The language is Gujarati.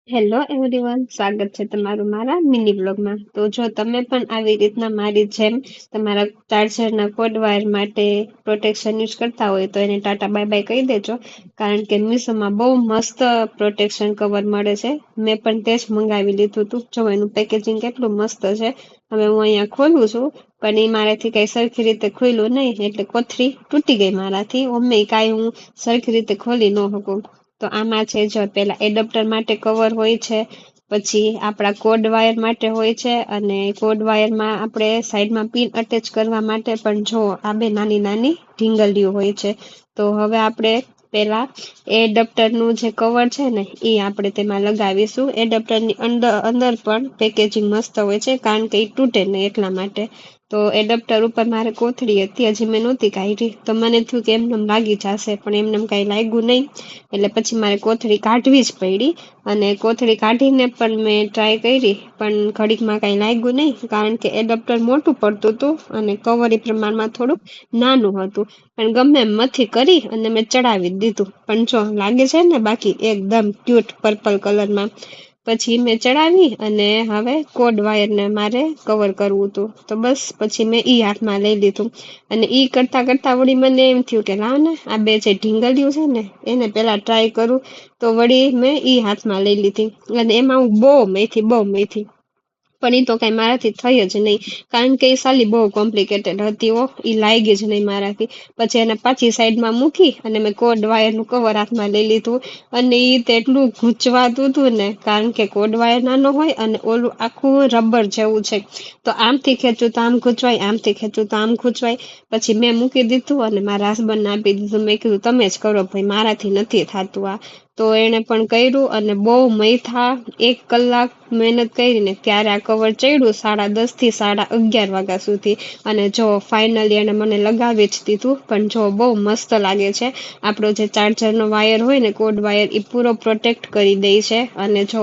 હેલો એવરીવન, સ્વાગત છે તમારું મારા મિની બ્લોગમાં. તો જો તમે પણ આવી રીતના મારી જેમ તમારા ચાર્જરના કોડ વાયર માટે પ્રોટેક્શન યુઝ કરતા હોય તો એને ટાટા બાય બાય કહી દેજો, કારણ કે મીશોમાં બહુ મસ્ત પ્રોટેક્શન કવર મળે છે. મેં પણ તે જ મંગાવી લીધું હતું. જો એનું પેકેજિંગ કેટલું મસ્ત છે. હવે હું અહીંયા ખોલું છું, પણ એ મારાથી કઈ સરખી રીતે ખુલ્યું નહીં, એટલે કોથળી તૂટી ગઈ મારાથી. ઓમે કાંઈ હું સરખી રીતે ખોલી ન શકું. તો આમાં છે, જો પેલા એડપ્ટર માટે કવર હોય છે, પછી આપણા કોડ વાયર માટે હોય છે, અને કોડ વાયરમાં આપણે સાઈડમાં પિન અટેચ કરવા માટે પણ જો આ બે નાની નાની ઢીંગલીઓ હોય છે. તો હવે આપણે પેલા એડપ્ટરનું જે કવર છે ને એ આપણે તેમાં લગાવીશું. એડપ્ટરની અંદર અંદર પણ પેકેજિંગ મસ્ત હોય છે, કારણ કે એ તૂટે નહીં એટલા માટે. તો એડપ્ટર ઉપર મારે કોથળી હતી, હજી મેં નહોતી કાઢી, તો મને થયું કે એમને લાગી જશે, પણ એમને કાંઈ લાગ્યું નહીં. એટલે પછી મારે કોથળી કાઢવી જ પડી, અને કોથળી કાઢીને પણ મેં ટ્રાય કરી, પણ ઘડીકમાં કાંઈ લાગ્યું નહીં, કારણ કે એડપ્ટર મોટું પડતું હતું અને કવર એ પ્રમાણમાં થોડુંક નાનું હતું. પણ ગમે એમ મથી કરી અને મેં ચડાવી જ દીધું. પણ જો લાગે છે ને બાકી એકદમ ક્યુટ પર્પલ કલરમાં. પછી મેં ચડાવી અને હવે કોડ વાયરને મારે કવર કરવું હતું. તો બસ પછી મેં ઈ હાથમાં લઈ લીધું. અને ઈ કરતા કરતા વળી મને એમ થયું કે લાવ ને આ બે જે ઢીંગલીઓ છે ને એને પેલા ટ્રાય કરું. તો વળી મેં ઈ હાથમાં લઈ લીધી, અને એમાં હું બહુ મેથી, પણ એ તો કઈ મારાથી થઈ જ નહીં, કારણ કે એ સાલી બહુ કોમ્પ્લિકેટેડ હતી. એ લાગી જ નહીં મારાથી. પછી એને પાછી સાઈડમાં મૂકી અને મેં કોડ વાયરનું કવર હાથમાં લઈ લીધું. અને એ તેટલું ગૂંચવાતું હતું ને, કારણ કે કોડ વાયર નાનો હોય અને ઓલું આખું રબર જેવું છે. તો આમથી ખેંચું તો આમ ખૂંચવાય, આમથી ખેંચું તો આમ ખૂંચવાય. પછી મેં મૂકી દીધું અને મારા હસબન્ડને આપી દીધું. મેં કીધું તમે જ કરો ભાઈ, મારાથી નથી થતું આ. તો એને પણ કર્યું અને બહુ મૈથા 1 કલાક મહેનત કરીને ત્યારે આ કવર ચડ્યું, 10:30 થી 11:30 વાગ્યા સુધી. અને જો ફાઇનલી એને મને લગાવી જ દીધું. પણ જો બહુ મસ્ત લાગે છે. આપણો જે ચાર્જરનો વાયર હોય ને, કોડ વાયર, એ પૂરો પ્રોટેક્ટ કરી દે છે. અને જો